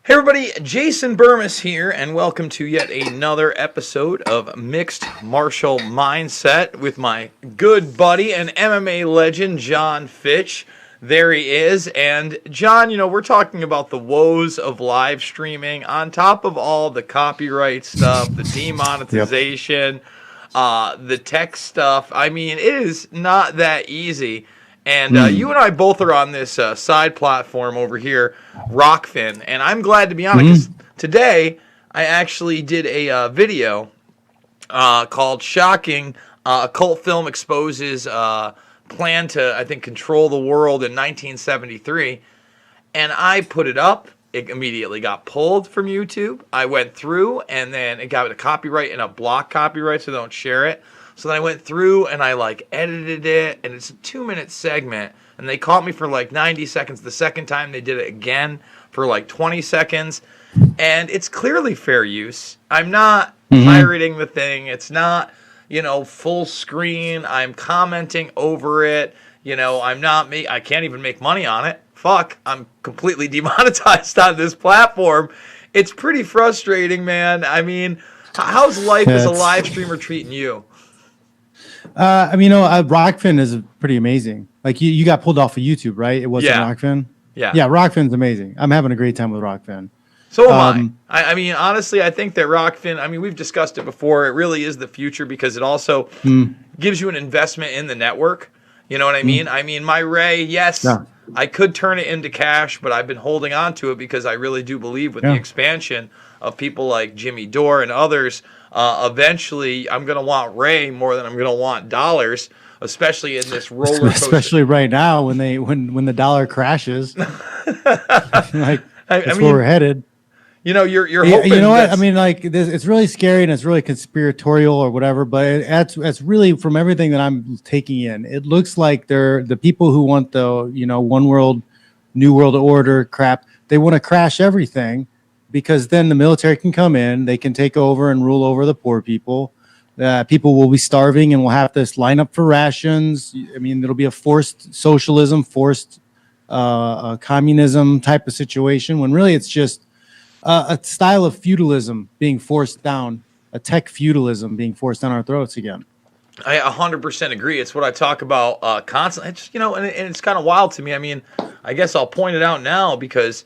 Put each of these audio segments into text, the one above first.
Hey everybody, Jason Burmis here, and welcome to yet another episode of Mixed Martial Mindset with my good buddy and MMA legend, John Fitch. There he is, and John, we're talking about the woes of live streaming on top of all the copyright stuff, the demonetization, the tech stuff. I mean, it is not that easy. And you and I both are on this side platform over here, Rockfin, and I'm glad to be on it because today I actually did a video called "Shocking: A Cult Film Exposes Plan to, I think, Control the World in 1973," and I put it up. It immediately got pulled from YouTube. I went through, and then it got a copyright and a block copyright, so don't share it. So then I went through and I edited it, and it's a 2-minute segment, and they caught me for 90 seconds. The second time they did it again for 20 seconds, and it's clearly fair use. I'm not pirating the thing. It's not, full screen. I'm commenting over it. I can't even make money on it. Fuck, I'm completely demonetized on this platform. It's pretty frustrating, man. I mean, how's life as a live streamer treating you? Rockfin is pretty amazing. You got pulled off of YouTube, right? It wasn't Rockfin? Yeah, Rockfin's amazing. I'm having a great time with Rockfin. So am I. I mean, honestly, I think that Rockfin, we've discussed it before. It really is the future because it also gives you an investment in the network. You know what I mean? I mean, my Ray, yes, I could turn it into cash, but I've been holding on to it because I really do believe with the expansion of people like Jimmy Dore and others, eventually I'm going to want Ray more than I'm going to want dollars, especially in this roller coaster. Especially right now when the dollar crashes. That's where we're headed. You're hoping. You know what? It's really scary and it's really conspiratorial or whatever, but it's really, from everything that I'm taking in, it looks like they're the people who want the, one world, new world order crap. They want to crash everything because then the military can come in, they can take over and rule over the poor people. People will be starving and will have to line up for rations. It'll be a forced socialism, forced communism type of situation when really it's just a style of feudalism being forced down, a tech feudalism being forced down our throats again. I 100% agree. It's what I talk about constantly. It's just, and it's kind of wild to me. I guess I'll point it out now because,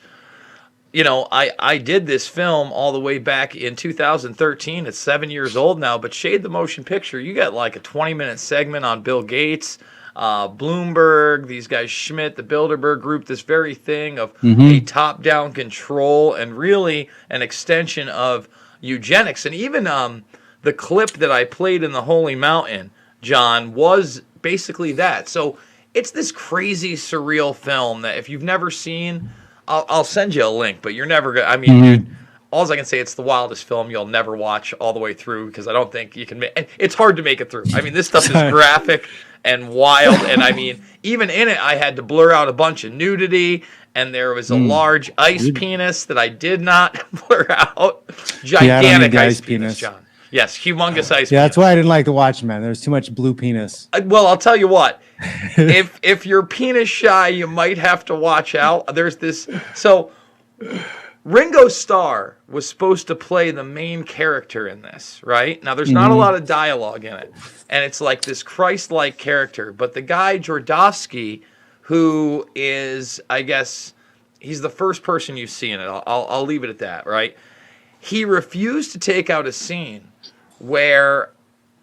I did this film all the way back in 2013. It's 7 years old now, but Shade the Motion Picture, you got a 20-minute segment on Bill Gates, Bloomberg, these guys, Schmidt, the Bilderberg Group, this very thing of a top-down control and really an extension of eugenics. And even the clip that I played in the Holy Mountain, John, was basically that. So it's this crazy, surreal film that if you've never seen, I'll send you a link, but you're never going to, dude, all I can say, it's the wildest film you'll never watch all the way through because I don't think you can make, and it's hard to make it through. This stuff is graphic and wild, and even in it, I had to blur out a bunch of nudity, and there was a large ice penis that I did not blur out. Gigantic ice penis, John. Yes, humongous ice penis. That's why I didn't like to watch, man. There's too much blue penis. Well, I'll tell you what. if you're penis shy, you might have to watch out. There's this. So Ringo Starr was supposed to play the main character in this, right? Now, there's not a lot of dialogue in it, and it's like this Christ-like character. But the guy, Jordovsky, who is, I guess, he's the first person you see in it. I'll leave it at that, right? He refused to take out a scene where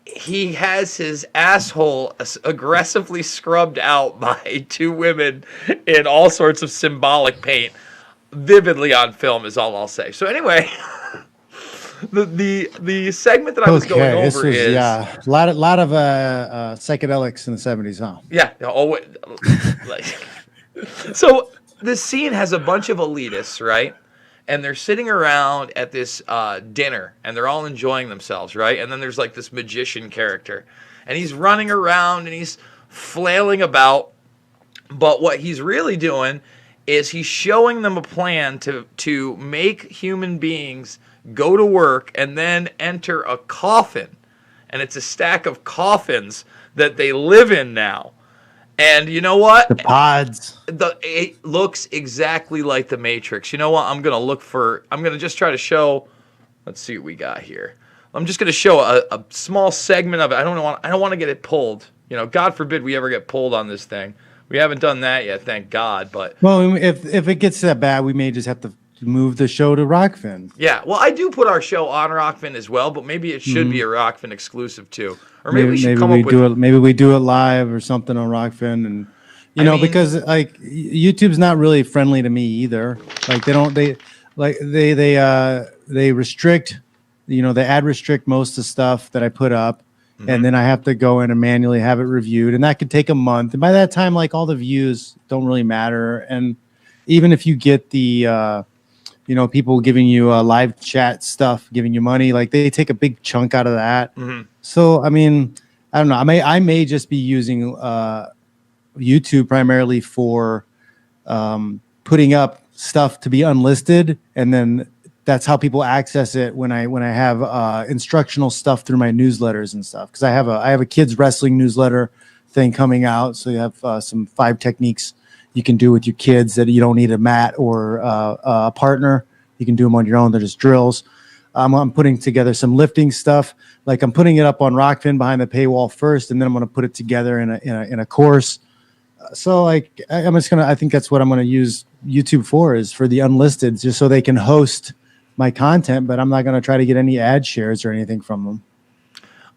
he has his asshole aggressively scrubbed out by two women in all sorts of symbolic paint, vividly on film is all I'll say. So anyway, the segment that I was going over is a lot of psychedelics in the 70s, huh? Yeah. So this scene has a bunch of elitists, right? And they're sitting around at this dinner, and they're all enjoying themselves, right? And then there's this magician character, and he's running around and he's flailing about. But what he's really doing is he's showing them a plan to make human beings go to work and then enter a coffin. And it's a stack of coffins that they live in now. And you know what? The pods. It looks exactly like the Matrix. You know what? I'm gonna just try to show. Let's see what we got here. I'm just gonna show a small segment of it. I don't want to get it pulled. You know, God forbid we ever get pulled on this thing. We haven't done that yet, thank God. But well, if it gets that bad, we may just have to move the show to Rockfin. Yeah, well, I do put our show on Rockfin as well, but maybe it should be a Rockfin exclusive too, or maybe we should come up with. Maybe we do it live or something on Rockfin, and because like YouTube's not really friendly to me either. Like they restrict, they ad restrict most of the stuff that I put up. And then I have to go in and manually have it reviewed, and that could take a month. And by that time, like all the views don't really matter. And even if you get the, people giving you live chat stuff, giving you money, like they take a big chunk out of that. So I mean, I don't know. I may just be using YouTube primarily for putting up stuff to be unlisted, and then that's how people access it when I have instructional stuff through my newsletters and stuff. Because I have a kids wrestling newsletter thing coming out. So you have some 5 techniques you can do with your kids that you don't need a mat or a partner. You can do them on your own. They're just drills. I'm putting together some lifting stuff. Like I'm putting it up on Rockfin behind the paywall first, and then I'm going to put it together in a course. So like I think that's what I'm going to use YouTube for, is for the unlisted, just so they can host my content, but I'm not going to try to get any ad shares or anything from them.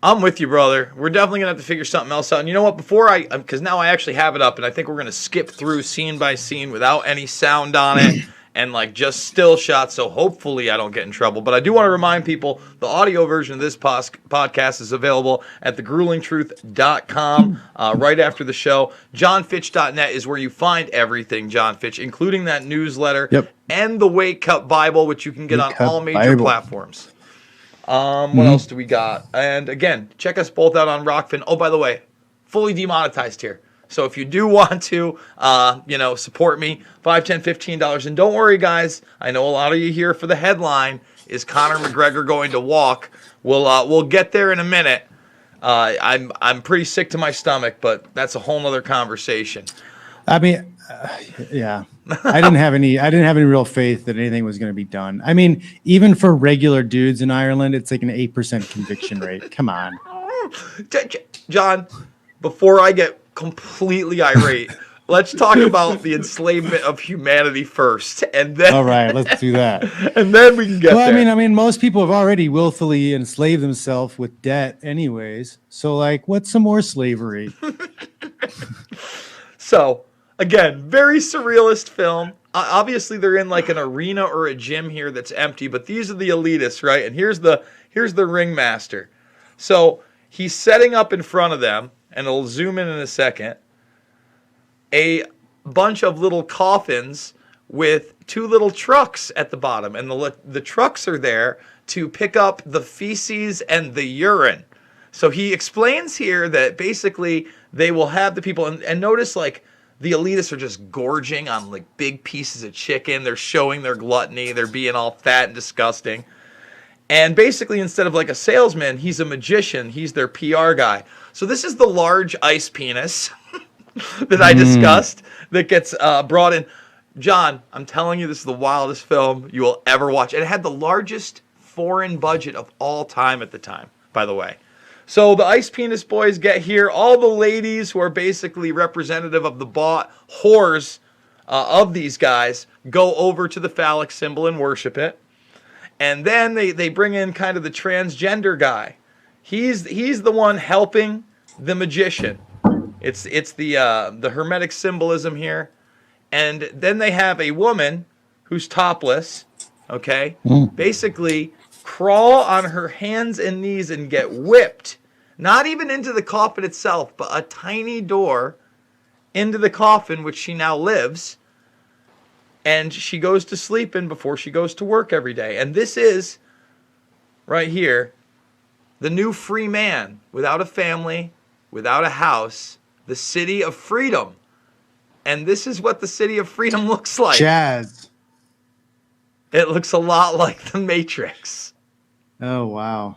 I'm with you, brother. We're definitely going to have to figure something else out. And you know what? Because now I actually have it up, and I think we're going to skip through scene by scene without any sound on it and like just still shots. So hopefully I don't get in trouble. But I do want to remind people the audio version of this podcast is available at thegruelingtruth.com right after the show. JohnFitch.net is where you find everything John Fitch, including that newsletter. Yep. And the Wake Up Bible, which you can get on all major platforms. What else do we got? And again, check us both out on Rockfin. Oh, by the way, fully demonetized here. So if you do want to, support me, $5, $10, $15. And don't worry, guys. I know a lot of you here for the headline. Is Conor McGregor going to walk? We'll get there in a minute. I'm pretty sick to my stomach, but that's a whole nother conversation. I mean, yeah, I didn't have any real faith that anything was going to be done. I mean, even for regular dudes in Ireland, it's like an 8% conviction rate. Come on, John. Before I get completely irate, let's talk about the enslavement of humanity first, and then. All right, let's do that, and then we can get there. I mean, most people have already willfully enslaved themselves with debt, anyways. So, like, what's some more slavery? So. Again, very surrealist film. Obviously, they're in like an arena or a gym here that's empty, but these are the elitists, right? And here's the ringmaster. So he's setting up in front of them, and it'll zoom in a second, a bunch of little coffins with 2 little trucks at the bottom. And the trucks are there to pick up the feces and the urine. So he explains here that basically they will have the people, and notice like, the elitists are just gorging on like big pieces of chicken. They're showing their gluttony. They're being all fat and disgusting. And basically, instead of like a salesman, he's a magician. He's their PR guy. So this is the large ice penis that I discussed that gets brought in. John, I'm telling you, this is the wildest film you will ever watch. And it had the largest foreign budget of all time at the time, by the way. So the Ice Penis Boys get here. All the ladies who are basically representative of the bought whores of these guys go over to the phallic symbol and worship it. And then they bring in kind of the transgender guy. He's the one helping the magician. It's the Hermetic symbolism here. And then they have a woman who's topless, okay? Basically crawl on her hands and knees and get whipped. Not even into the coffin itself, but a tiny door into the coffin, which she now lives. And she goes to sleep in before she goes to work every day. And this is, right here, the new free man, without a family, without a house, the city of freedom. And this is what the city of freedom looks like. Jazz. It looks a lot like the Matrix. Oh, wow.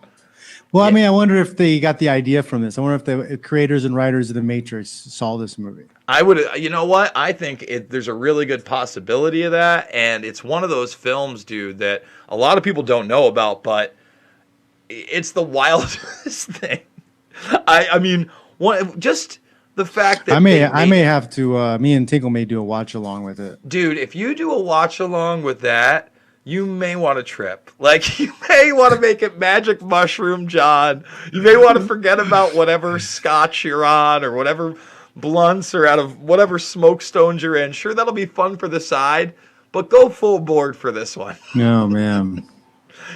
Well, I mean, I wonder if they got the idea from this. I wonder if the creators and writers of The Matrix saw this movie. I would, you know what? I think there's a really good possibility of that, and it's one of those films, dude, that a lot of people don't know about, but it's the wildest thing. I mean, just the fact that I may have to. Me and Tinkle may do a watch along with it, dude. If you do a watch along with that, you may want to trip. Like, you may want to make it magic mushroom, John. You may want to forget about whatever scotch you're on or whatever blunts or out of whatever smoke stones you're in. Sure, that'll be fun for the side, but go full board for this one. No, man.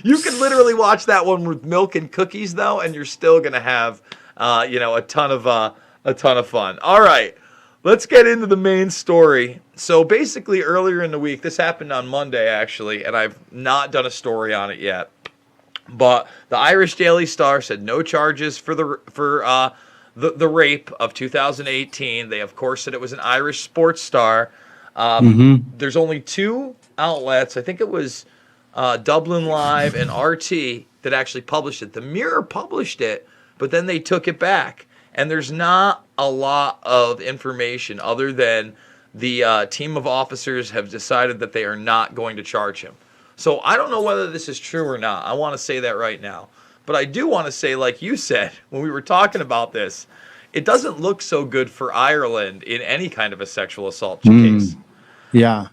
You can literally watch that one with milk and cookies, though, and you're still going to have, a ton of fun. All right. Let's get into the main story. So basically earlier in the week, this happened on Monday actually, and I've not done a story on it yet. But the Irish Daily Star said no charges for the rape of 2018. They of course said it was an Irish sports star. There's only two outlets. I think it was Dublin Live and RT that actually published it. The Mirror published it, but then they took it back. And there's not a lot of information other than the team of officers have decided that they are not going to charge him. So I don't know whether this is true or not. I want to say that right now. But I do want to say, like you said, when we were talking about this, it doesn't look so good for Ireland in any kind of a sexual assault case. Yeah.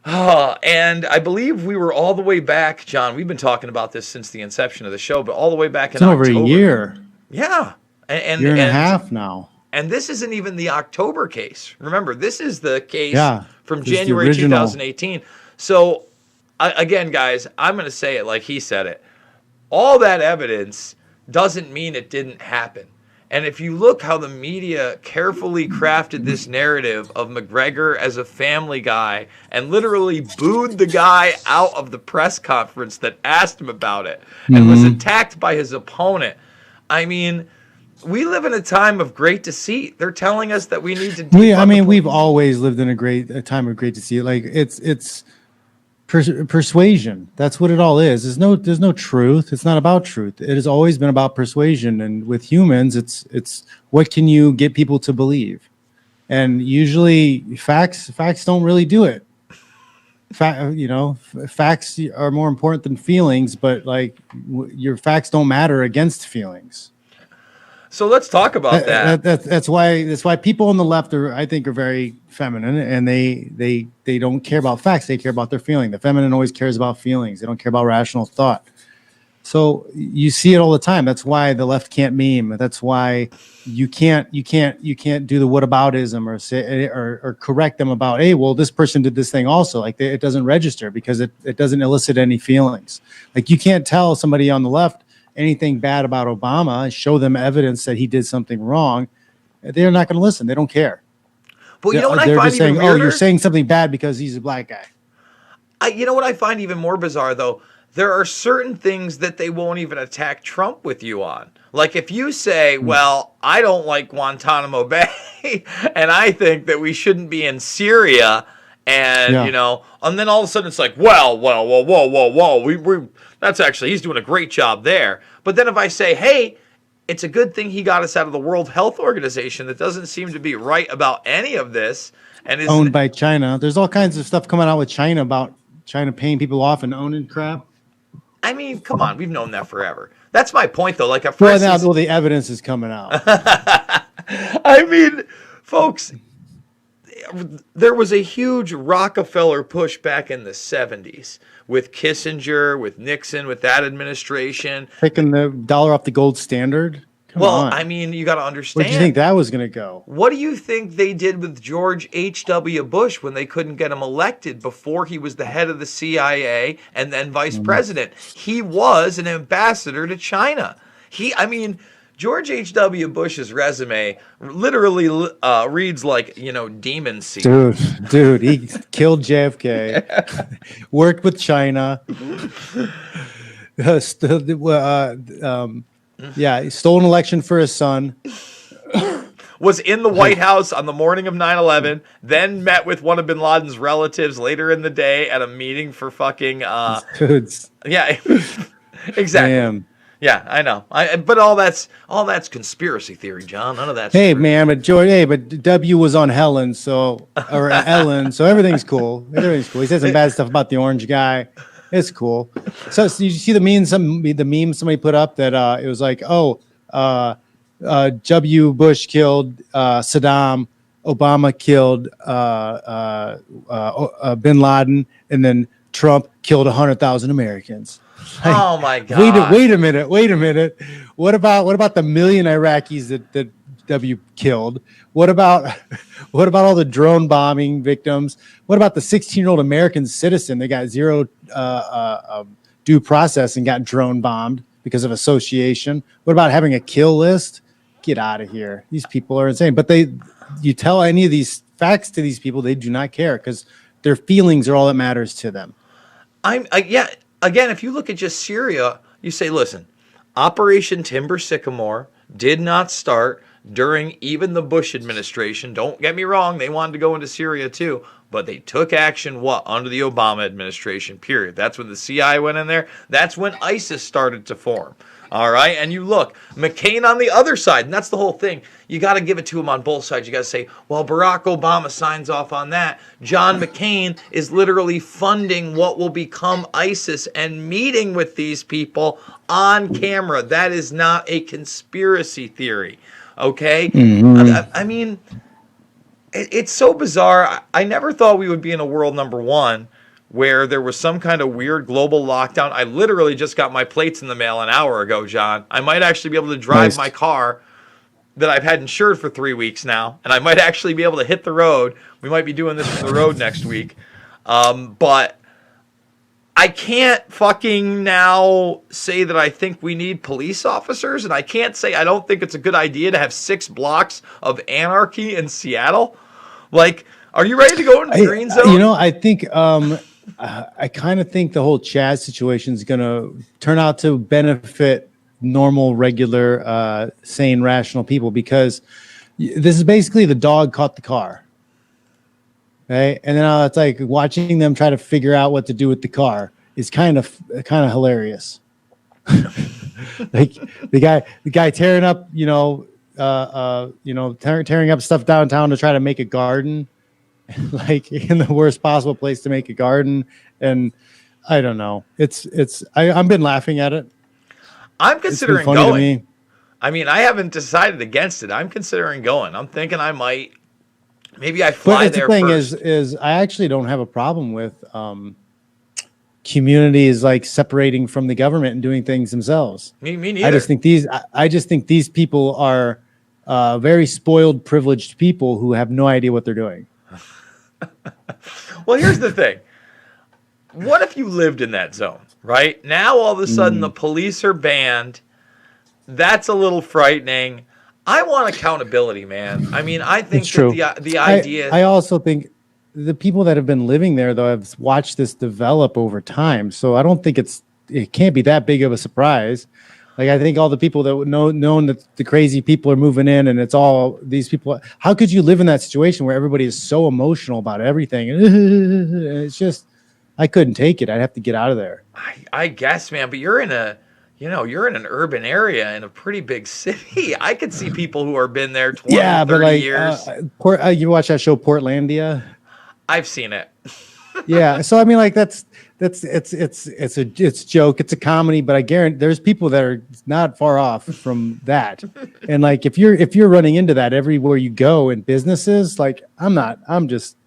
And I believe we were all the way back, John. We've been talking about this since the inception of the show, but all the way back in October. It's over a year. Yeah. Year and a half now. And this isn't even the October case. Remember, this is the case from this is January 2018. So, again, guys, I'm going to say it like he said it. All that evidence doesn't mean it didn't happen. And if you look how the media carefully crafted this narrative of McGregor as a family guy and literally booed the guy out of the press conference that asked him about it and was attacked by his opponent. I mean, we live in a time of great deceit. They're telling us that we need to. We've always lived in a time of great deceit. Like it's persuasion. That's what it all is. There's no truth. It's not about truth. It has always been about persuasion. And with humans, it's what can you get people to believe? And usually, facts don't really do it. Facts are more important than feelings. But like your facts don't matter against feelings. So let's talk about that. That's why people on the left are very feminine, and they don't care about facts. They care about their feeling. The feminine always cares about feelings. They don't care about rational thought. So you see it all the time. That's why the left can't meme. That's why you can't do the whataboutism or say or correct them about, hey, well, this person did this thing also. Like it doesn't register because it doesn't elicit any feelings. Like you can't tell somebody on the left anything bad about Obama, show them evidence that he did something wrong. They're not going to listen. They don't care. But they're just saying, oh, you're saying something bad because he's a black guy. You know what I find even more bizarre, though? There are certain things that they won't even attack Trump with you on. Like if you say, well, I don't like Guantanamo Bay, and I think that we shouldn't be in Syria, and, and then all of a sudden it's like, whoa, we that's actually, he's doing a great job there. But then if I say, hey, it's a good thing he got us out of the World Health Organization that doesn't seem to be right about any of this. And is owned by China. There's all kinds of stuff coming out with China about China paying people off and owning crap. I mean, come on, we've known that forever. That's my point, though. Like, the evidence is coming out. I mean, folks, there was a huge Rockefeller push back in the 70s with Kissinger, with Nixon, with that administration. Taking the dollar off the gold standard? Come on. I mean, you got to understand. Where do you think that was going to go? What do you think they did with George H.W. Bush when they couldn't get him elected before he was the head of the CIA and then vice president? He was an ambassador to China. George H.W. Bush's resume literally reads like, demon seed. Dude, he killed JFK, worked with China, he stole an election for his son. Was in the White House on the morning of 9/11, then met with one of bin Laden's relatives later in the day at a meeting for fucking... Dudes. Yeah, exactly. Damn. Yeah, I know. But all that's conspiracy theory, John. None of that's Hey true. man, but George, hey, but W was on Helen, so or Ellen, so everything's cool. Everything's cool. He said some bad stuff about the orange guy. It's cool. So you see the meme somebody put up that it was like, oh, W. Bush killed Saddam, Obama killed Bin Laden, and then Trump killed 100,000 Americans. Like, Oh my God. wait a minute. What about the million Iraqis that W killed? What about all the drone bombing victims? What about the 16-year-old American citizen that got zero due process and got drone bombed because of association? What about having a kill list? Get out of here. These people are insane. But you tell any of these facts to these people, they do not care because their feelings are all that matters to them. Yeah. Again, if you look at just Syria, you say, listen, Operation Timber Sycamore did not start during even the Bush administration. Don't get me wrong, they wanted to go into Syria too, but they took action under the Obama administration, period. That's when the CIA went in there. That's when ISIS started to form. All right, and you look, McCain on the other side, and that's the whole thing. You got to give it to him on both sides. You got to say, well, Barack Obama signs off on that. John McCain is literally funding what will become ISIS and meeting with these people on camera. That is not a conspiracy theory, okay? I mean, it's so bizarre. I never thought we would be in a world, number one, where there was some kind of weird global lockdown. I literally just got my plates in the mail an hour ago, John. I might actually be able to drive my car that I've had insured for 3 weeks now, and I might actually be able to hit the road. We might be doing this from the road next week. But I can't fucking now say that I think we need police officers, and I can't say I don't think it's a good idea to have 6 blocks of anarchy in Seattle. Like, are you ready to go into the green zone? I think I kind of think the whole Chad situation is going to turn out to benefit normal, regular, sane, rational people, because this is basically the dog caught the car. Okay. And then it's like watching them try to figure out what to do with the car is kind of hilarious. Like the guy tearing up, tearing up stuff downtown to try to make a garden. Like in the worst possible place to make a garden, and I don't know. I've been laughing at it. I'm considering going. I mean, I haven't decided against it. I'm considering going. I'm thinking I might. Maybe I fly there first. The thing is I actually don't have a problem with communities like separating from the government and doing things themselves. Me neither. I just think these people are very spoiled, privileged people who have no idea what they're doing. Well, here's the thing. What if you lived in that zone, right? Now, all of a sudden, the police are banned. That's a little frightening. I want accountability, man. I mean, I think that the idea... I also think the people that have been living there, though, have watched this develop over time. So I don't think it can't be that big of a surprise. Like, I think all the people that known that the crazy people are moving in, and it's all these people. How could you live in that situation where everybody is so emotional about everything? It's just, I couldn't take it. I'd have to get out of there. I guess, man. But you're in an urban area in a pretty big city. I could see people who have been there 20, 30 years. You watch that show Portlandia? I've seen it. Yeah. So I mean, like it's a joke. It's a comedy, but I guarantee there's people that are not far off from that. And like if you're running into that everywhere you go in businesses, like I'm just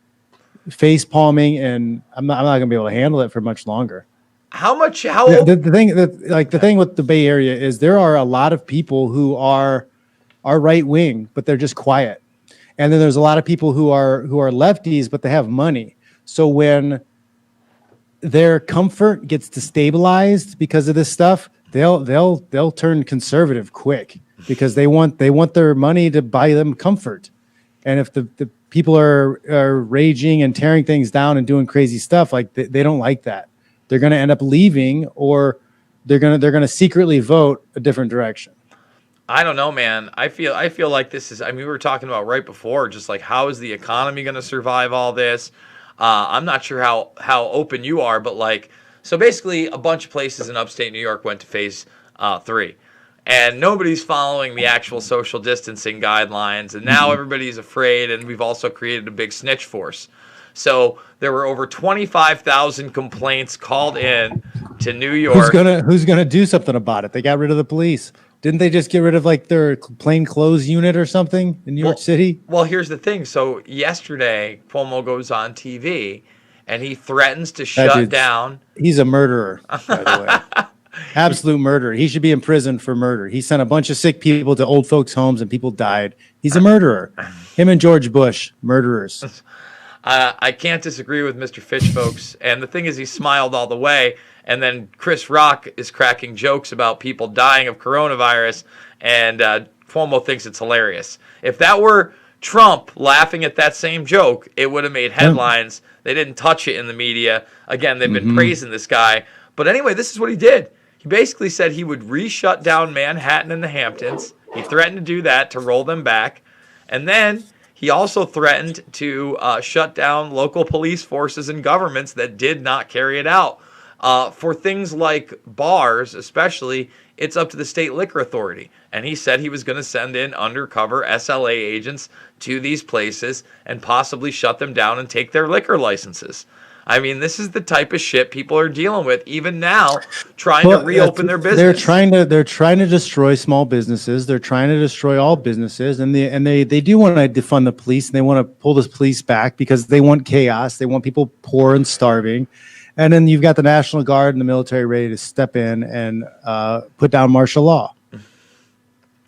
face palming, and I'm not gonna be able to handle it for much longer. The thing with the Bay Area is there are a lot of people who are right wing, but they're just quiet. And then there's a lot of people who are lefties, but they have money. So when their comfort gets destabilized because of this stuff, they'll turn conservative quick because they want their money to buy them comfort. And if the people are raging and tearing things down and doing crazy stuff, like they don't like that. They're going to end up leaving, or they're going to secretly vote a different direction. I don't know, man. I feel like this is, I mean, we were talking about right before, just like, how is the economy going to survive all this? I'm not sure how open you are, but like, so basically a bunch of places in upstate New York went to face 3. And nobody's following the actual social distancing guidelines. And now everybody's afraid, and we've also created a big snitch force. So there were over 25,000 complaints called in to New York. Who's gonna do something about it? They got rid of the police. Didn't they just get rid of like their plain clothes unit or something in New York City? Well, here's the thing. So yesterday, Cuomo goes on TV, and he threatens to shut down. He's a murderer, by the way. Absolute murderer. He should be in prison for murder. He sent a bunch of sick people to old folks' homes and people died. He's a murderer. Him and George Bush, murderers. I can't disagree with Mr. Fitch, folks. And the thing is, he smiled all the way. And then Chris Rock is cracking jokes about people dying of coronavirus. And Cuomo thinks it's hilarious. If that were Trump laughing at that same joke, it would have made headlines. They didn't touch it in the media. Again, they've been praising this guy. But anyway, this is what he did. He basically said he would re-shut down Manhattan and the Hamptons. He threatened to do that, to roll them back. And then he also threatened to shut down local police forces and governments that did not carry it out. For things like bars, especially, it's up to the state liquor authority. And he said he was going to send in undercover SLA agents to these places and possibly shut them down and take their liquor licenses. I mean, this is the type of shit people are dealing with even now, trying to reopen their business. They're trying to destroy small businesses. They're trying to destroy all businesses, and they do want to defund the police, and they want to pull the police back because they want chaos. They want people poor and starving. And then you've got the National Guard and the military ready to step in and put down martial law.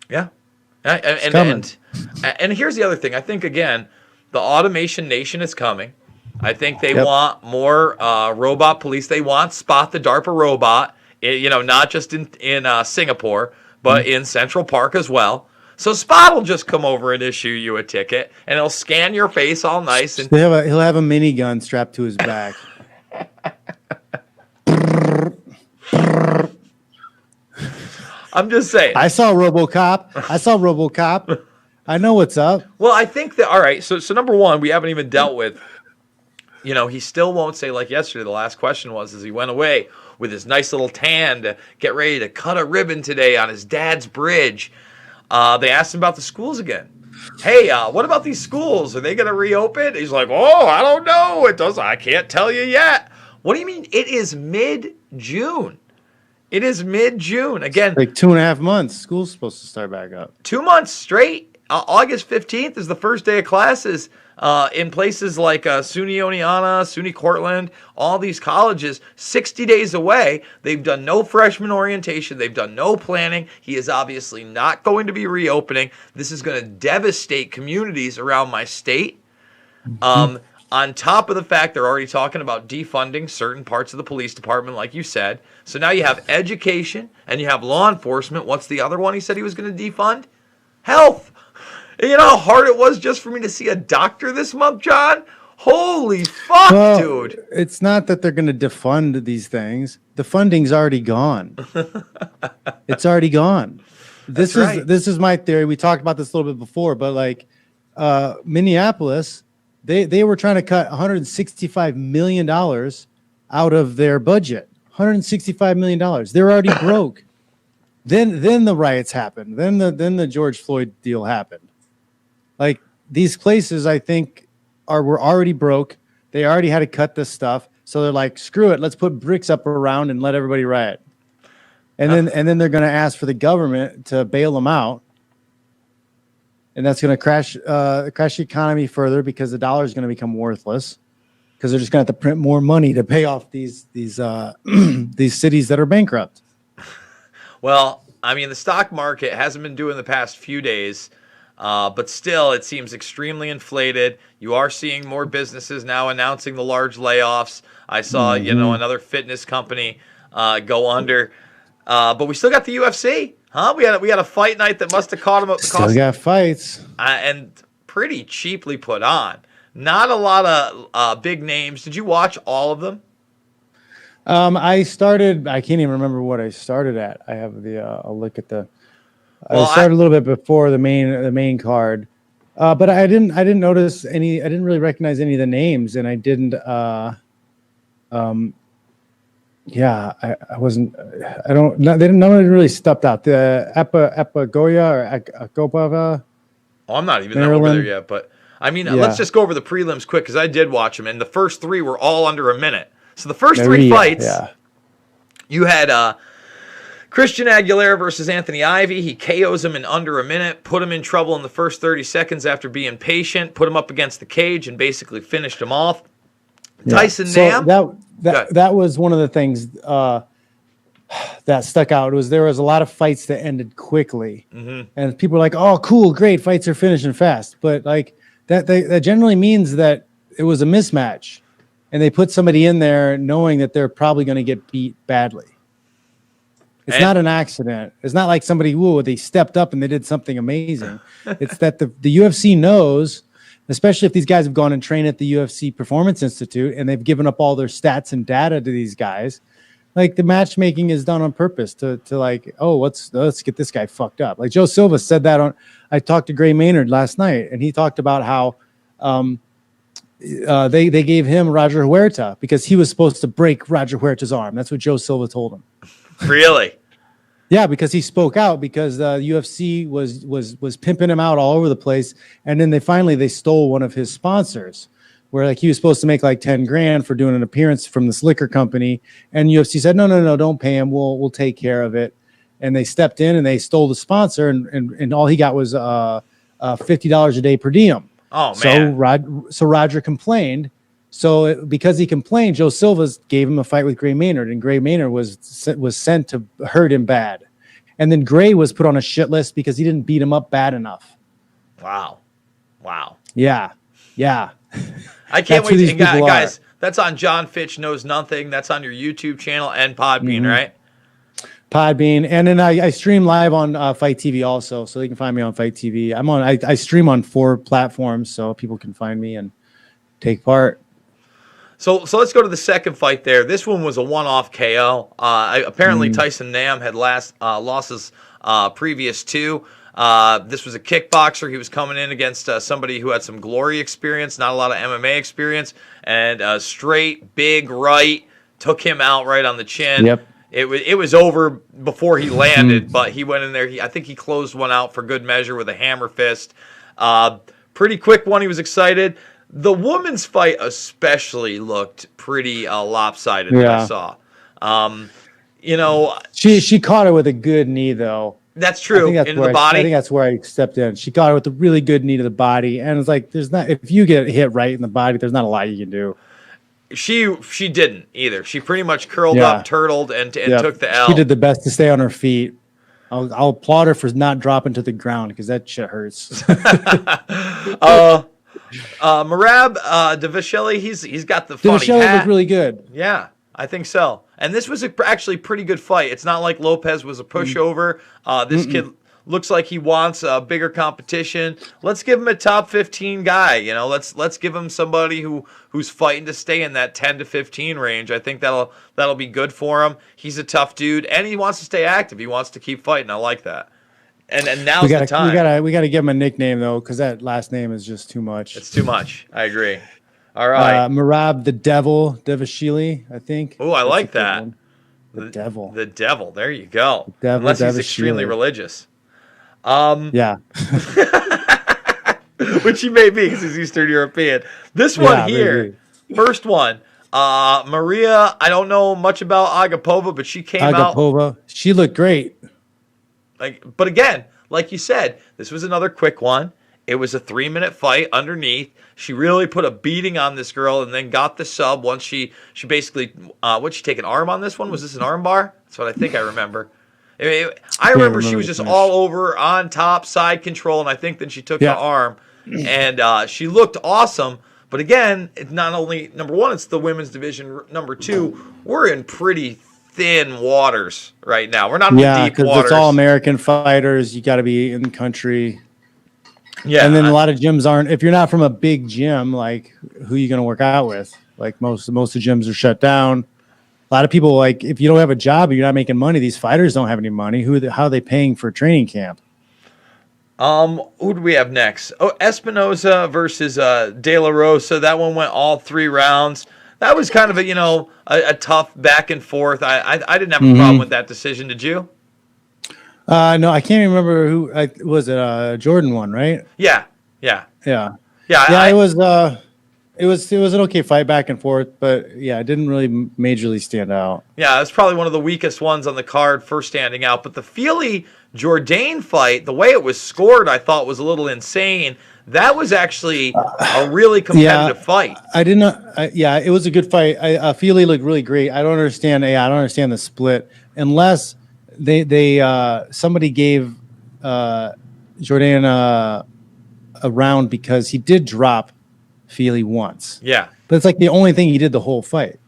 Yeah. And here's the other thing. I think, again, the automation nation is coming. I think they want more robot police. They want Spot the DARPA robot, not just in Singapore, but in Central Park as well. So Spot will just come over and issue you a ticket, and he'll scan your face all nice. And he'll have a minigun strapped to his back. I'm just saying. I saw RoboCop. I know what's up. Well, I think that, all right, so number one, we haven't even dealt with, he still won't say, like yesterday, the last question was, as he went away with his nice little tan to get ready to cut a ribbon today on his dad's bridge. They asked him about the schools again. Hey, what about these schools? Are they going to reopen? He's like, I don't know. I can't tell you yet. What do you mean? It is mid-June. It is mid-June. Again, like 2.5 months. School's supposed to start back up. 2 months straight. August 15th is the first day of classes in places like SUNY Oneonta, SUNY Cortland, all these colleges, 60 days away. They've done no freshman orientation. They've done no planning. He is obviously not going to be reopening. This is going to devastate communities around my state. On top of the fact they're already talking about defunding certain parts of the police department, like you said. So now you have education and you have law enforcement. What's the other one he said he was going to defund? Health. You know how hard it was just for me to see a doctor this month, John? Holy fuck, dude. It's not that they're going to defund these things. The funding's already gone. It's already gone. This is my theory. We talked about this a little bit before, but like Minneapolis, they were trying to cut $165 million out of their budget. $165 million. They're already broke. Then the riots happened. Then the George Floyd deal happened. Like these places, I think, were already broke. They already had to cut this stuff. So they're like, screw it. Let's put bricks up around and let everybody riot. And then they're going to ask for the government to bail them out. And that's going to crash the economy further because the dollar is going to become worthless because they're just going to have to print more money to pay off these these cities that are bankrupt. Well, I mean, the stock market hasn't been doing the past few days, but still it seems extremely inflated. You are seeing more businesses now announcing the large layoffs. I saw, another fitness company go under. But we still got the UFC. Huh? We had a fight night that must have caught him. Still got fights. And pretty cheaply put on. Not a lot of big names. Did you watch all of them? I can't even remember what I started at. I have I'll look at I started a little bit before the main card. But I didn't notice any, I didn't really recognize any of the names, and I didn't Yeah, I wasn't. I don't. No, they didn't. No one really stepped out. The Epagoya or Akopava, Oh, I'm not even over there Maryland. yet, but I mean, let's Yeah, just go over the prelims quick because I did watch them, and the first three were all under a minute. So the first three Maria. fights, Yeah, you had Christian Aguilera versus Anthony Ivy. He KOs him in under a minute, put him in trouble in the first 30 seconds after being patient, put him up against the cage, and basically finished him off. yeah. Tyson So Nam. that was one of the things that stuck out. There was a lot of fights that ended quickly, and people were like, "Oh, cool, great, fights are finishing fast." But like that generally means that it was a mismatch, and they put somebody in there knowing that they're probably going to get beat badly. It's not an accident. It's not like somebody, they stepped up and they did something amazing. It's that the UFC knows, especially if these guys have gone and trained at the UFC Performance Institute and they've given up all their stats and data to these guys. Like the matchmaking is done on purpose to like, let's get this guy fucked up. Like Joe Silva said that I talked to Gray Maynard last night and he talked about how they gave him Roger Huerta because he was supposed to break Roger Huerta's arm. That's what Joe Silva told him. Really? Yeah, because he spoke out because the UFC was pimping him out all over the place, and then they stole one of his sponsors, where like he was supposed to make like 10 grand for doing an appearance from this liquor company, and UFC said no, don't pay him, we'll take care of it, and they stepped in and they stole the sponsor, and all he got was $50 a day per diem. Oh man! So Roger complained. So because he complained, Joe Silva gave him a fight with Gray Maynard, and Gray Maynard was sent to hurt him bad. And then Gray was put on a shit list because he didn't beat him up bad enough. Wow. Yeah. I can't wait to guys. That's on John Fitch Knows Nothing. That's on your YouTube channel and Podbean, right? Podbean, and then I stream live on Fight TV also, so they can find me on Fight TV. I stream on 4 platforms, so people can find me and take part. So let's go to the second fight there. This one was a one-off KO. Apparently Tyson Nam had lost his previous 2. This was a kickboxer. He was coming in against somebody who had some glory experience, not a lot of MMA experience, and straight, big right, took him out right on the chin. Yep. It was over before he landed, but he went in there. I think he closed one out for good measure with a hammer fist. Pretty quick one. He was excited. The woman's fight especially looked pretty lopsided that I saw. She caught her with a good knee, though. That's true. In the body. I think that's where I stepped in. She got her with a really good knee to the body, and it's like if you get hit right in the body, there's not a lot you can do. She didn't either. She pretty much curled up, turtled, and took the L. She did the best to stay on her feet. I'll applaud her for not dropping to the ground because that shit hurts. Merab Dvalishvili, he's got the funny hat. Looked really good. Yeah, I think so. And this was actually a pretty good fight. It's not like Lopez was a pushover. This kid looks like he wants a bigger competition. Let's give him a top 15 guy. Let's give him somebody who's fighting to stay in that 10 to 15 range. I think that'll be good for him. He's a tough dude, and he wants to stay active. He wants to keep fighting. I like that. And now's the time. We gotta give him a nickname though, because that last name is just too much. It's too much. I agree. All right. Merab the Devil Dvalishvili, I think. Oh, I like that. The Devil. The Devil. There you go. Devil, Unless he's extremely religious. Yeah. Which he may be because he's Eastern European. This one here, first one. Maria, I don't know much about Agapova, but she came out. She looked great. But again, like you said, this was another quick one. It was a 3-minute fight underneath. She really put a beating on this girl and then got the sub once she basically, what'd she take, an arm on this one? Was this an arm bar? That's what I think I remember. I remember she was just all over on top, side control, and I think then she took the arm. And she looked awesome. But again, it's not only, number one, it's the women's division. Number two, we're in pretty thin waters right now. We're not in deep waters. Yeah, because it's all American fighters. You got to be in the country. Yeah. And then a lot of gyms aren't, if you're not from a big gym, like who are you going to work out with? Like most of the gyms are shut down. A lot of people, like, if you don't have a job, you're not making money. These fighters don't have any money. How are they paying for training camp? Who do we have next? Oh, Espinoza versus De La Rosa. That one went all 3 rounds. That was kind of a tough back and forth. I didn't have a problem with that decision. Did you? No, I can't remember who was it. Jordan won, right? Yeah. Yeah. Yeah. It was an okay fight back and forth, but yeah, it didn't really majorly stand out. Yeah, it's probably one of the weakest ones on the card for standing out. But the Feely Jourdain fight, the way it was scored, I thought was a little insane. That was actually a really competitive fight. I did not. Yeah, it was a good fight. Feely looked really great. I don't understand. Yeah, I don't understand the split unless somebody gave Jourdain a round because he did drop Feely once. Yeah, but it's like the only thing he did the whole fight.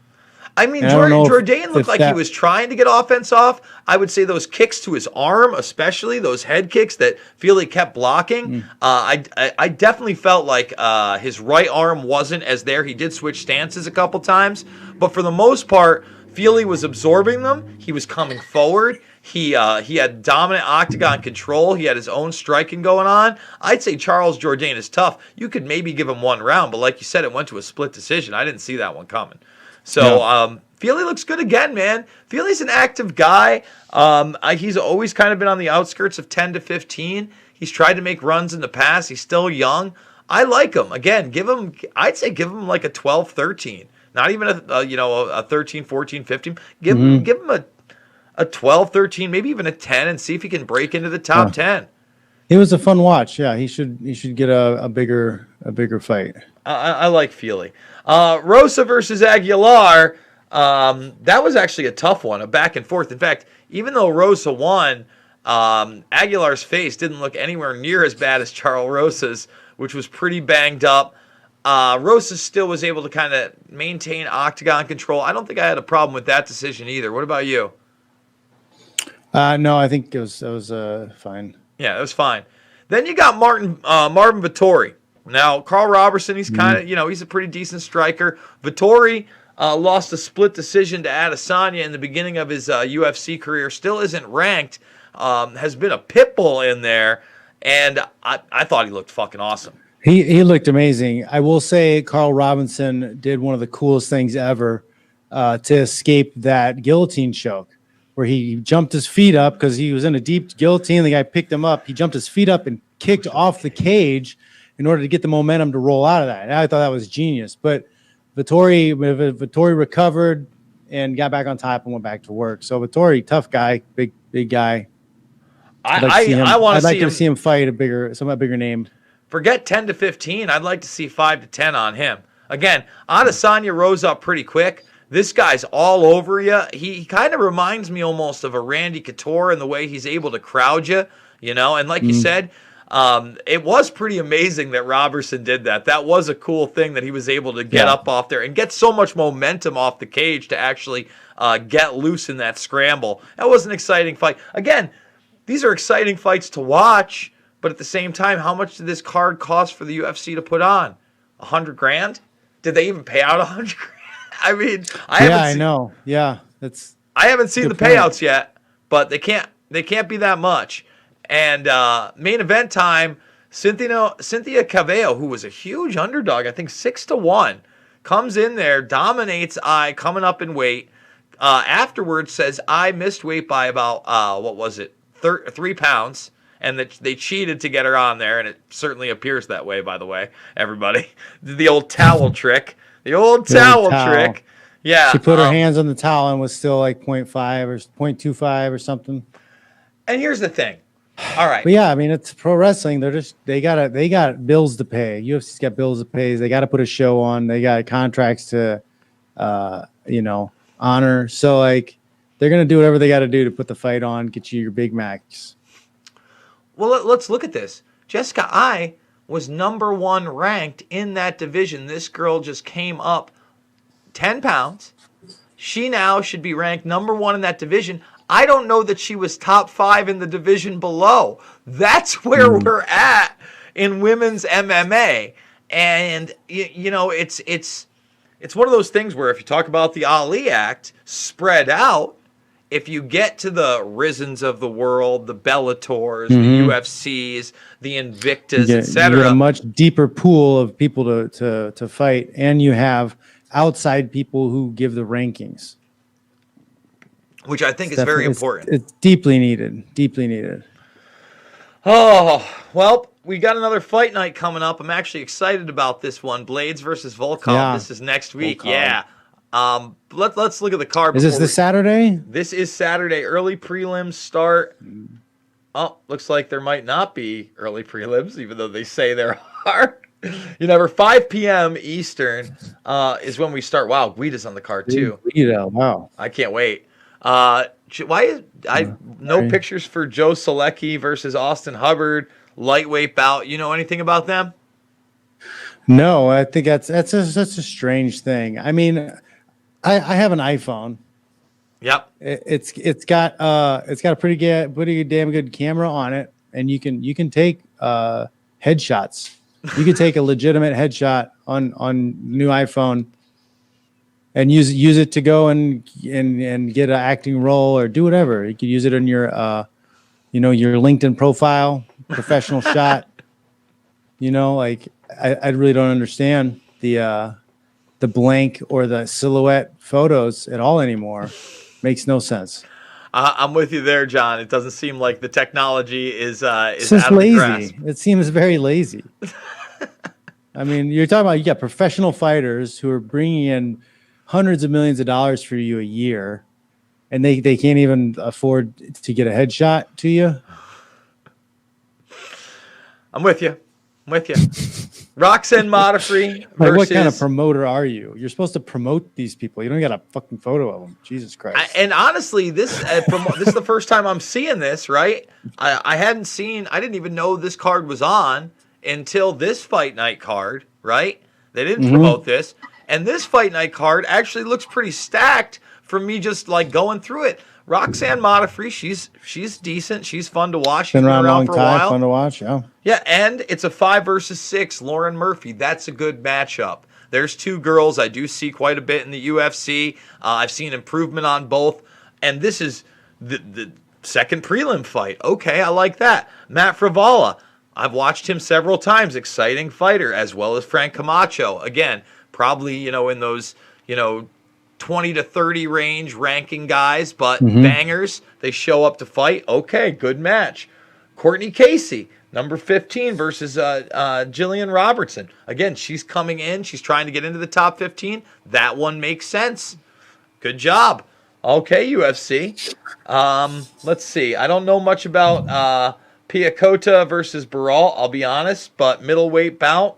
I mean, Jourdain looked like he was trying to get offense off. I would say those kicks to his arm, especially those head kicks that Feely kept blocking. I definitely felt like his right arm wasn't as there. He did switch stances a couple times, but for the most part, Feely was absorbing them. He was coming forward. He had dominant octagon control. He had his own striking going on. I'd say Charles Jourdain is tough. You could maybe give him one round, but like you said, it went to a split decision. I didn't see that one coming. So Feely looks good again, man. Feely's an active guy. He's always kind of been on the outskirts of 10 to 15. He's tried to make runs in the past. He's still young. I like him. Again, I'd say give him like a 12, 13. Not even a 13, 14, 15. Give him a 12, 13, maybe even a 10 and see if he can break into the top 10. It was a fun watch. Yeah, he should get a bigger fight. I like Feely. Rosa versus Aguilar. That was actually a tough one, a back and forth. In fact, even though Rosa won, Aguilar's face didn't look anywhere near as bad as Charles Rosa's, which was pretty banged up. Rosa still was able to kind of maintain octagon control. I don't think I had a problem with that decision either. What about you? No, I think it was fine. Yeah, it was fine. Then you got Marvin Vettori. Now, Carl Robertson, he's kind of, he's a pretty decent striker. Vettori lost a split decision to Adesanya in the beginning of his UFC career. Still isn't ranked. Has been a pit bull in there. And I thought he looked fucking awesome. He looked amazing. I will say Carl Robinson did one of the coolest things ever to escape that guillotine choke, where he jumped his feet up because he was in a deep guillotine. The guy picked him up. He jumped his feet up and kicked off the cage in order to get the momentum to roll out of that. And I thought that was genius. But Vettori recovered and got back on top and went back to work. So Vettori, tough guy, big guy. I'd like to see him fight a bigger name. Forget 10 to 15. I'd like to see 5 to 10 on him. Again, Adesanya rose up pretty quick. This guy's all over you. He kind of reminds me almost of a Randy Couture in the way he's able to crowd you, And like you said, it was pretty amazing that Robertson did that. That was a cool thing that he was able to get up off there and get so much momentum off the cage to actually get loose in that scramble. That was an exciting fight. Again, these are exciting fights to watch, but at the same time, how much did this card cost for the UFC to put on? $100,000? Did they even pay out $100,000? I mean, I know. Yeah, I haven't seen the payouts yet, but they can't be that much. And main event time, Cynthia Calvillo, who was a huge underdog, I think 6-1, comes in there, dominates coming up in weight. Afterwards says I missed weight by about 3 pounds, and that they cheated to get her on there, and it certainly appears that way. By the way, everybody, the old towel trick. The old towel trick. Yeah. She put her hands on the towel and was still like 0.5 or 0.25 or something. And here's the thing. All right. But yeah, I mean, it's pro wrestling. They got bills to pay. UFC's got bills to pay. They got to put a show on. They got contracts to, honor. So like, they're going to do whatever they got to do to put the fight on, get you your Big Macs. Well, let's look at this. Jessica Ai was number 1 ranked in that division. This girl just came up 10 pounds. She now should be ranked number 1 in that division. I don't know that she was top 5 in the division below. That's where we're at in women's MMA. And, it's one of those things where if you talk about the Ali Act spread out, if you get to the Rizins of the world, the Bellators, the UFCs, the Invictas, etc., you get a much deeper pool of people to fight, and you have outside people who give the rankings, which I think is very important. It's deeply needed. Deeply needed. Oh, well, we got another fight night coming up. I'm actually excited about this one. Blades versus Volkov. Yeah. This is next week. Volkov. Yeah. Let's look at the card. Is this Saturday? This is Saturday. Early prelims start. Oh, looks like there might not be early prelims, even though they say there are. You never. 5 p.m. Eastern is when we start. Wow, Guida's on the card too. Guida, wow. I can't wait. Why is no pictures for Joe Selecki versus Austin Hubbard lightweight bout? You know anything about them? No, I think that's such a strange thing. I mean, I have an iPhone. Yep. It's got a pretty damn good camera on it, and you can take headshots. You can take a legitimate headshot on new iPhone and use it to go and get an acting role or do whatever. You could use it in your your LinkedIn profile, professional shot. Like I really don't understand the blank or the silhouette photos at all anymore. Makes no sense. I'm with you there, John. It doesn't seem like the technology is it's just out of the lazy. grasp. It seems very lazy. I mean, you're talking about you got professional fighters who are bringing in hundreds of millions of dollars for you a year, and they can't even afford to get a headshot to you. I'm with you. Roxanne Modafferi versus... Like, what kind of promoter are you? You're supposed to promote these people. You don't got a fucking photo of them. Jesus Christ. And honestly, this is the first time I'm seeing this, right? I didn't even know this card was on until this fight night card, right? They didn't promote this. And this fight night card actually looks pretty stacked for me just like going through it. Roxanne Modafferi, she's decent. She's fun to watch. She's been around a long for a time. while. Fun to watch, yeah. Yeah, and it's a 5 versus 6. Lauren Murphy. That's a good matchup. There's two girls I do see quite a bit in the UFC. I've seen improvement on both. And this is the second prelim fight. Okay, I like that. Matt Frivola. I've watched him several times. Exciting fighter, as well as Frank Camacho. Again, probably, in those, 20 to 30 range ranking guys, but bangers. They show up to fight. Okay, good match. Courtney Casey, number 15 versus Jillian Robertson. Again, she's coming in. She's trying to get into the top 15. That one makes sense. Good job. Okay, UFC. Let's see. I don't know much about Piakota versus Barral, I'll be honest, but middleweight bout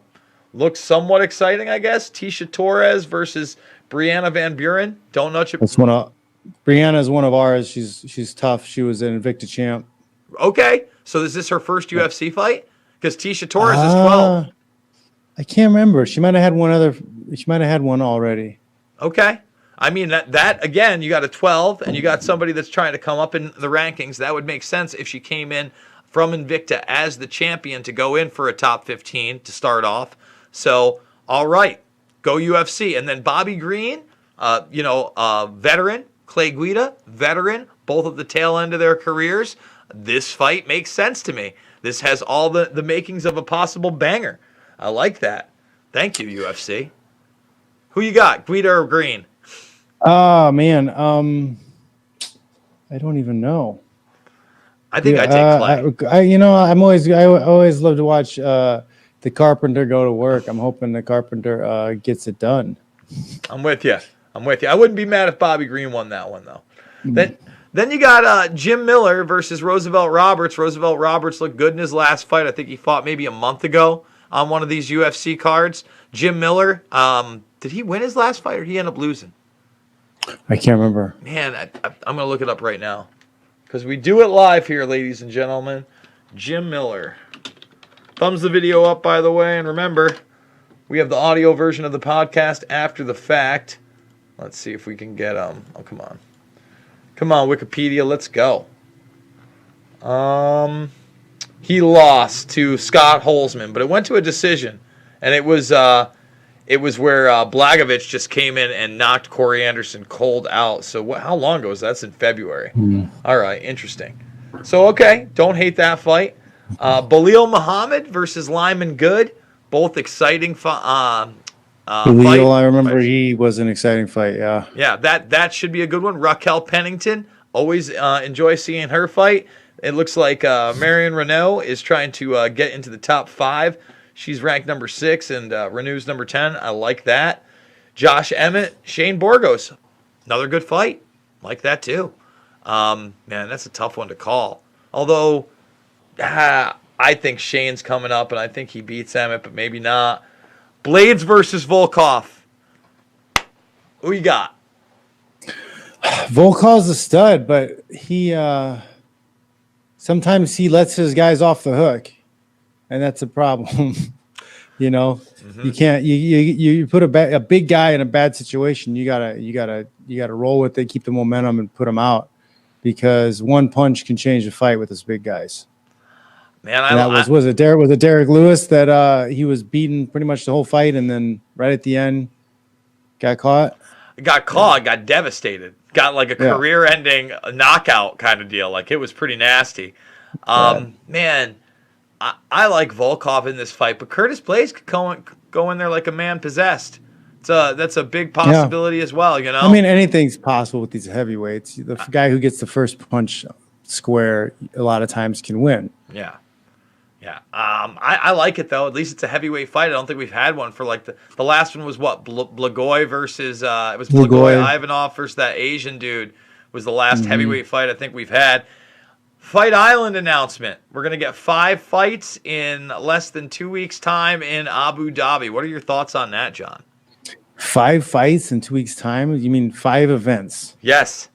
looks somewhat exciting, I guess. Tisha Torres versus Brianna Van Buren. Don't know. Brianna is one of ours. She's tough. She was an Invicta champ. Okay, so is this her first UFC fight? Because Tisha Torres is 12. I can't remember. She might have had one other. She might have had one already. Okay. I mean, that again, you got a 12, and you got somebody that's trying to come up in the rankings. That would make sense if she came in from Invicta as the champion to go in for a top 15 to start off. So, all right, go UFC. And then Bobby Green, veteran. Clay Guida, veteran. Both at the tail end of their careers. This fight makes sense to me. This has all the makings of a possible banger. I like that. Thank you, UFC. Who you got, Guida or Green? Oh, man. I don't even know. I think I take Clay. I always love to watch the Carpenter go to work. I'm hoping the Carpenter gets it done. I'm with you. I wouldn't be mad if Bobby Green won that one, though. Then you got Jim Miller versus Roosevelt Roberts. Roosevelt Roberts looked good in his last fight. I think he fought maybe a month ago on one of these UFC cards. Jim Miller, did he win his last fight or did he end up losing? I can't remember. Man, I'm going to look it up right now. Because we do it live here, ladies and gentlemen. Jim Miller. Thumbs the video up, by the way. And remember, we have the audio version of the podcast after the fact. Let's see if we can get Oh, come on. Come on, Wikipedia. Let's go. He lost to Scott Holzman, but it went to a decision. And it was where Blagojevich just came in and knocked Corey Anderson cold out. So how long ago was that? That's in February. All right, interesting. So, okay, don't hate that fight. Belal Muhammad versus Lyman Good. Both exciting Surreal, I remember he was an exciting fight. Yeah. Yeah, that should be a good one. Raquel Pennington, always enjoy seeing her fight. It looks like Marion Renault is trying to get into the top 5. She's ranked number 6, and Renault's number 10. I like that. Josh Emmett, Shane Borgos, another good fight. Like that too. Man, that's a tough one to call. Although, I think Shane's coming up, and I think he beats Emmett, but maybe not. Blades versus Volkov. Who you got? Volkov's a stud, but he sometimes he lets his guys off the hook, and that's a problem. You can't you put a big guy in a bad situation. You gotta roll with it, keep the momentum, and put him out, because one punch can change the fight with his big guys. Man, was it Derek Lewis that he was beaten pretty much the whole fight, and then right at the end got caught. Got devastated. Got like a career-ending knockout kind of deal. Like, it was pretty nasty. Man, I like Volkov in this fight, but Curtis Blades could go in there like a man possessed. That's a big possibility as well, I mean, anything's possible with these heavyweights. The guy who gets the first punch square a lot of times can win. Yeah. I like it, though. At least it's a heavyweight fight. I don't think we've had one for like the last one was what? Blagoy versus it was Blagoy Ivanov versus that Asian dude was the last heavyweight fight I think we've had. Fight Island announcement. We're going to get 5 fights in less than 2 weeks' time in Abu Dhabi. What are your thoughts on that, John? 5 fights in 2 weeks' time? You mean 5 events? Yes.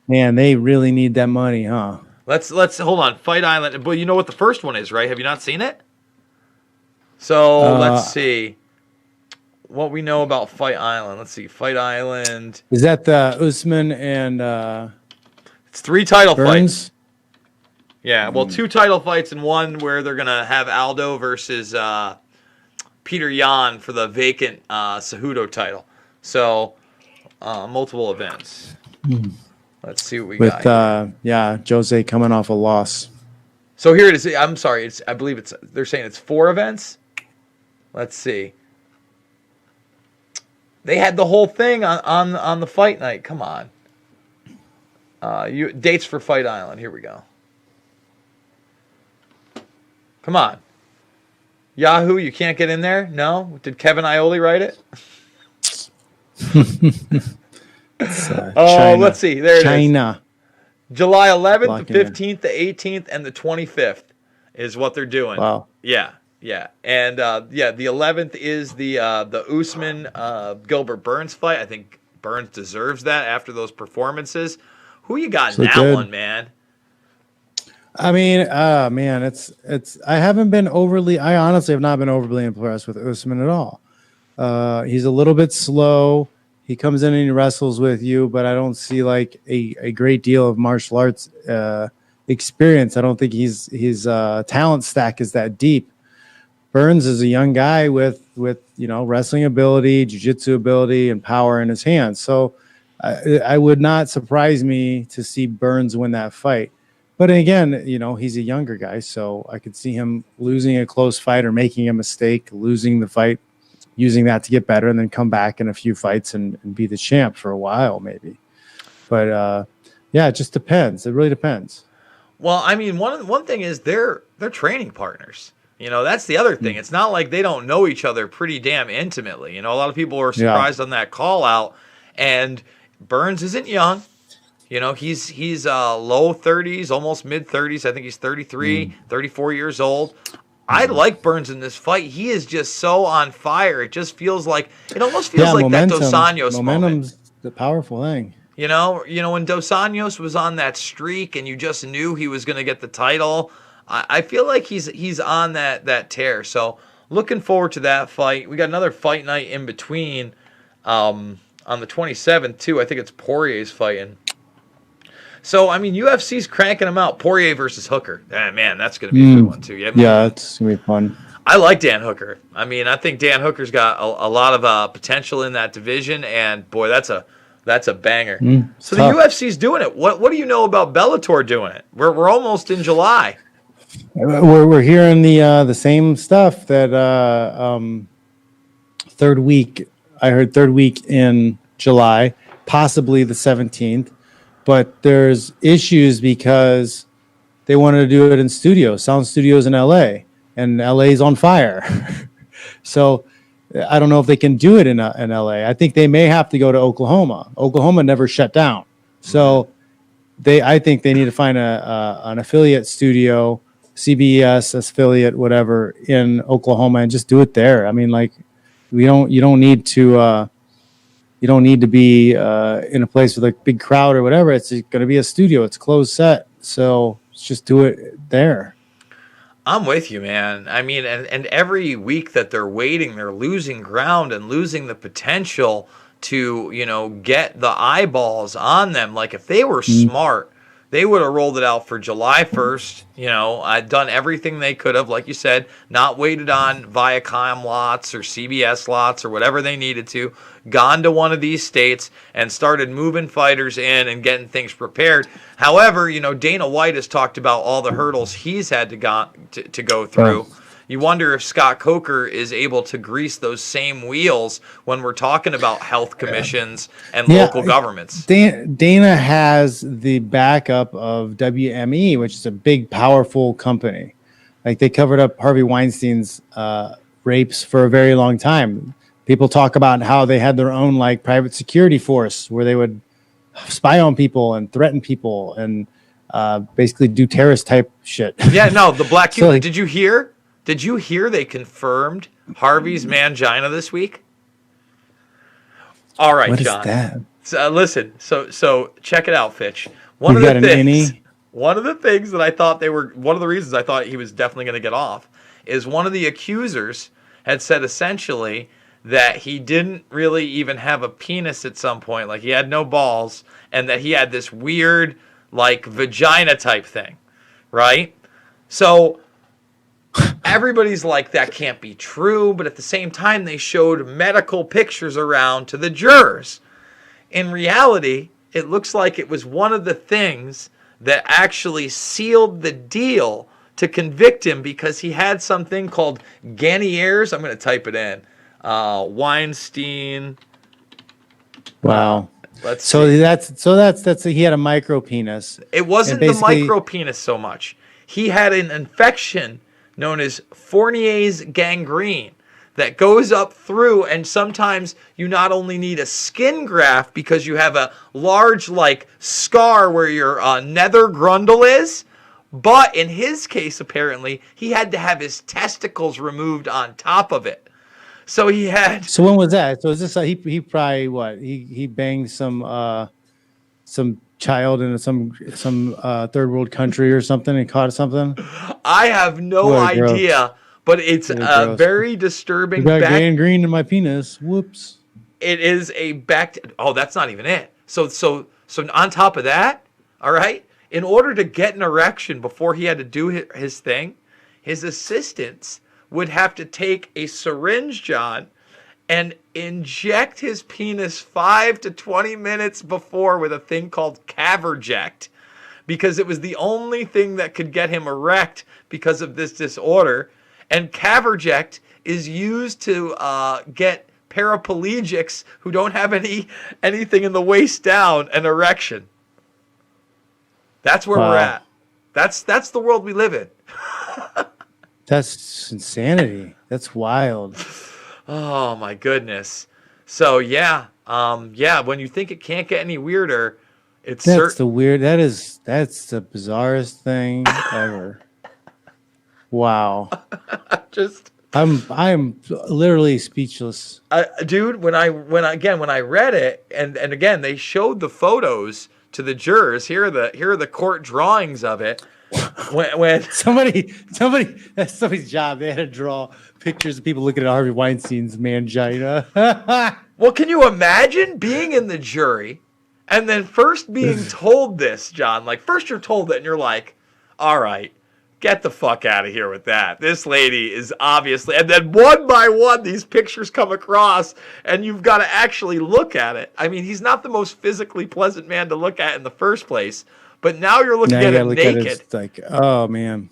Man, they really need that money, huh? Let's hold on. Fight Island. But you know what the first one is, right? Have you not seen it? So let's see what we know about Fight Island. Let's see. Fight Island. Is that the Usman and it's 3 title Burns? fights. Yeah, well, 2 title fights and one where they're gonna have Aldo versus Peter Yan for the vacant Cejudo title. So multiple events. Let's see what we got. Jose coming off a loss. So here it is. I'm sorry. I believe they're saying it's 4 events. Let's see. They had the whole thing on the fight night. Come on. Dates for Fight Island. Here we go. Come on. Yahoo, you can't get in there? No? Did Kevin Ioli write it? Let's see. There it is. July 11th, the 15th, the 18th, and the 25th is what they're doing. Wow. Yeah. And the 11th is the Usman Gilbert Burns fight. I think Burns deserves that after those performances. Who you got in that one, man? I mean, man, it's. I honestly have not been overly impressed with Usman at all. He's a little bit slow. He comes in and he wrestles with you, but I don't see like a great deal of martial arts experience. I don't think his talent stack is that deep. Burns is a young guy with wrestling ability, jiu-jitsu ability, and power in his hands. So I would not surprise me to see Burns win that fight. But again, he's a younger guy, so I could see him losing a close fight or making a mistake, losing the fight, using that to get better, and then come back in a few fights and be the champ for a while, maybe. But it just depends. It really depends. Well, I mean, one thing is they're training partners. That's the other thing. It's not like they don't know each other pretty damn intimately. A lot of people were surprised on that call out, and Burns isn't young. He's low 30s, almost mid 30s. I think he's 33, 34 years old. I like Burns in this fight. He is just so on fire. It just feels like it almost feels like momentum, that Dos Anjos momentum's moment. The powerful thing. When Dos Anjos was on that streak and you just knew he was going to get the title, I feel like he's on that tear. So looking forward to that fight. We got another fight night in between on the 27th too. I think it's Poirier's fighting. So, I mean, UFC's cranking them out. Poirier versus Hooker. Man, that's going to be a good one, too. Yeah, it's going to be fun. I like Dan Hooker. I mean, I think Dan Hooker's got a lot of potential in that division, and, boy, that's a banger. So tough. The UFC's doing it. What do you know about Bellator doing it? We're almost in July. We're hearing the same stuff that third week I heard third week in July, possibly the 17th. But there's issues because they wanted to do it in sound studios in LA, and LA is on fire. So I don't know if they can do it in LA. I think they may have to go to Oklahoma. Oklahoma never shut down. So I think they need to find an affiliate studio, CBS affiliate, whatever, in Oklahoma, and just do it there. I mean, like, you don't need to be in a place with a big crowd or whatever. It's going to be a studio. It's a closed set. So let's just do it there. I'm with you, man. I mean, and every week that they're waiting, they're losing ground and losing the potential to, get the eyeballs on them. Like, if they were smart, they would have rolled it out for July 1st. I'd done everything they could have, like you said, not waited on Viacom lots or CBS lots or whatever they needed to, gone to one of these states and started moving fighters in and getting things prepared. However, Dana White has talked about all the hurdles he's had to go through. Yeah. You wonder if Scott Coker is able to grease those same wheels when we're talking about health commissions and local governments. Dana has the backup of WME, which is a big, powerful company. Like, they covered up Harvey Weinstein's rapes for a very long time. People talk about how they had their own private security force where they would spy on people and threaten people and basically do terrorist type shit. Yeah, no, the Black Cuban. Did you hear? Did you hear they confirmed Harvey's mangina this week? All right, what John. What is that? So, listen, so check it out, Fitch. One of the things that I thought one of the reasons I thought he was definitely going to get off is one of the accusers had said essentially that he didn't really even have a penis at some point, like he had no balls, and that he had this weird, vagina type thing, right? So everybody's like, that can't be true, but at the same time, they showed medical pictures around to the jurors. In reality, it looks like it was one of the things that actually sealed the deal to convict him, because he had something called Ganniers. I'm going to type it in. Weinstein. Wow. Let's so see. That's he had a micro penis. It wasn't the micro penis so much. He had an infection known as Fournier's gangrene that goes up through, and sometimes you not only need a skin graft because you have a large scar where your nether grundle is, but in his case apparently he had to have his testicles removed on top of it. So he had. So when was that? So is this he probably he banged some child in some third world country or something and caught something? I have no idea, but it's very disturbing. I got gangrene in my penis. Whoops. It is a Oh, that's not even it. So on top of that, all right, in order to get an erection before he had to do his thing, his assistants would have to take a syringe, John, and inject his penis 5 to 20 minutes before with a thing called Caverject, because it was the only thing that could get him erect because of this disorder. And Caverject is used to get paraplegics who don't have anything in the waist down an erection. That's where we're at. That's the world we live in. That's insanity. That's wild. Oh my goodness. So yeah, when you think it can't get any weirder, that's the bizarrest thing ever. Wow. I'm literally speechless. Dude, when I read it, and again they showed the photos to the jurors. Here are the court drawings of it. When that's somebody's job. They had to draw pictures of people looking at Harvey Weinstein's mangina. Well, can you imagine being in the jury and then first being told this, John? First you're told it and you're like, all right, get the fuck out of here with that. This lady is obviously, and then one by one these pictures come across and you've got to actually look at it. I mean, he's not the most physically pleasant man to look at in the first place. But now you're looking at it naked. It's oh man.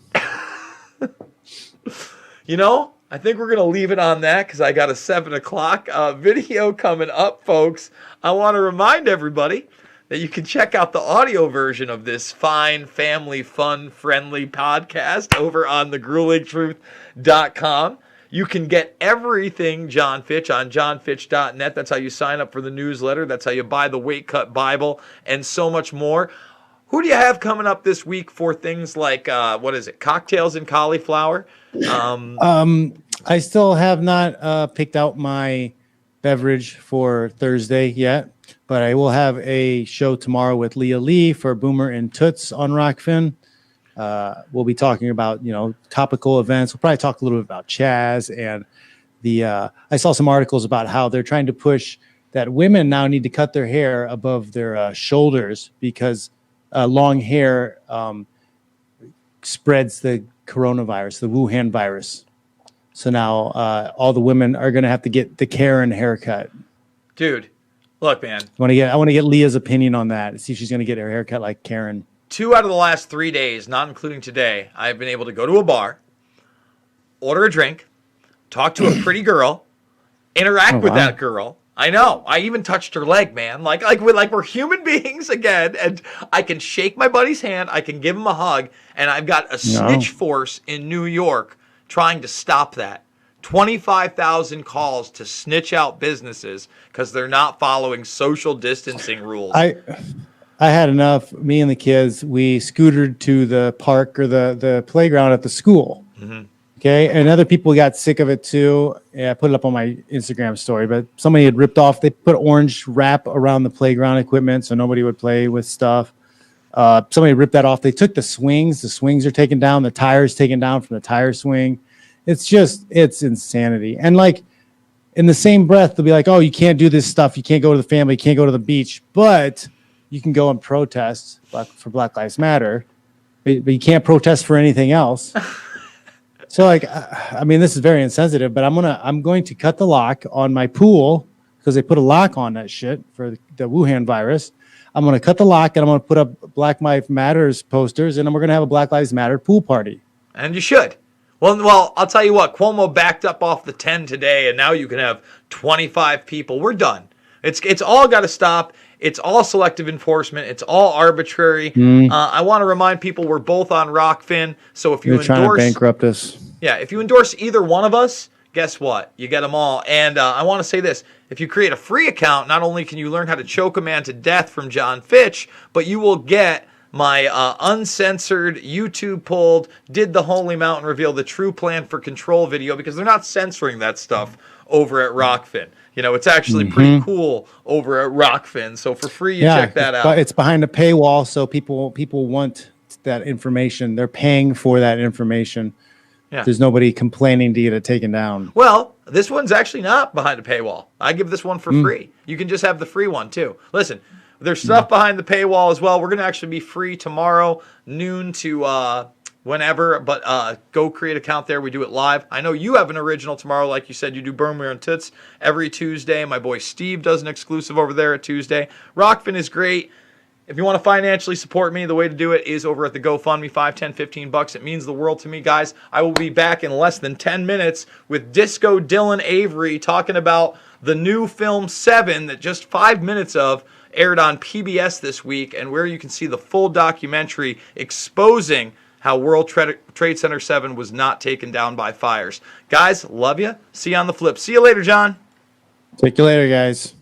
I think we're going to leave it on that because I got a 7 o'clock video coming up, folks. I want to remind everybody that you can check out the audio version of this fine, family, fun, friendly podcast over on thegruelingtruth.com. You can get everything John Fitch on johnfitch.net. That's how you sign up for the newsletter. That's how you buy the Weight Cut Bible and so much more. Who do you have coming up this week for things like, cocktails and cauliflower? I still have not picked out my beverage for Thursday yet, but I will have a show tomorrow with Leah Lee for Boomer and Toots on Rockfin. We'll be talking about, topical events. We'll probably talk a little bit about Chaz and I saw some articles about how they're trying to push that women now need to cut their hair above their shoulders because long hair spreads the coronavirus, the Wuhan virus. So now all the women are going to have to get the Karen haircut. Dude, look, man. I want to get Leah's opinion on that. See if she's going to get her haircut like Karen. 2 out of the last 3 days, not including today, I've been able to go to a bar, order a drink, talk to a pretty girl, interact with that girl. I know. I even touched her leg, man. Like we're human beings again, and I can shake my buddy's hand. I can give him a hug, and I've got a snitch force in New York trying to stop that. 25,000 calls to snitch out businesses because they're not following social distancing rules. I had enough. Me and the kids, we scootered to the park or the playground at the school. Mm-hmm. Okay, and other people got sick of it too. Yeah, I put it up on my Instagram story, but somebody had ripped off. They put orange wrap around the playground equipment so nobody would play with stuff. Somebody ripped that off. They took the swings. The swings are taken down. The tires taken down from the tire swing. It's insanity. And like in the same breath, they'll be like, "Oh, you can't do this stuff. You can't go to the family. You can't go to the beach, but you can go and protest for Black Lives Matter, but you can't protest for anything else." So like, I mean, this is very insensitive, but I'm going to cut the lock on my pool because they put a lock on that shit for the Wuhan virus. I'm going to cut the lock and I'm going to put up Black Lives Matters posters and we're going to have a Black Lives Matter pool party. And you should. Well, I'll tell you what, Cuomo backed up off the 10 today and now you can have 25 people. We're done. It's all got to stop. It's all selective enforcement. It's all arbitrary. I want to remind people we're both on Rockfin. So if you endorse, trying to bankrupt us. Yeah, if you endorse either one of us, guess what? You get them all. And I want to say this. If you create a free account, not only can you learn how to choke a man to death from John Fitch, but you will get my uncensored, YouTube-pulled, Did the Holy Mountain Reveal the True Plan for Control video, because they're not censoring that stuff over at Rockfin. It's actually pretty cool over at Rockfin. So for free, you check that out. But it's behind a paywall, so people want that information. They're paying for that information. Yeah. There's nobody complaining to get it taken down. Well, this one's actually not behind a paywall. I give this one for free. You can just have the free one, too. Listen, there's stuff behind the paywall as well. We're going to actually be free tomorrow, noon to whenever, but go create an account there. We do it live. I know you have an original tomorrow. Like you said, you do Boomer and Toots every Tuesday. My boy Steve does an exclusive over there at Tuesday. Rockfin is great. If you want to financially support me, the way to do it is over at the GoFundMe, $5, $10, $15. It means the world to me, guys. I will be back in less than 10 minutes with Disco Dylan Avery talking about the new film 7 that just 5 minutes of aired on PBS this week, and where you can see the full documentary exposing how World Trade Center 7 was not taken down by fires. Guys, love you. See you on the flip. See you later, John. Take you later, guys.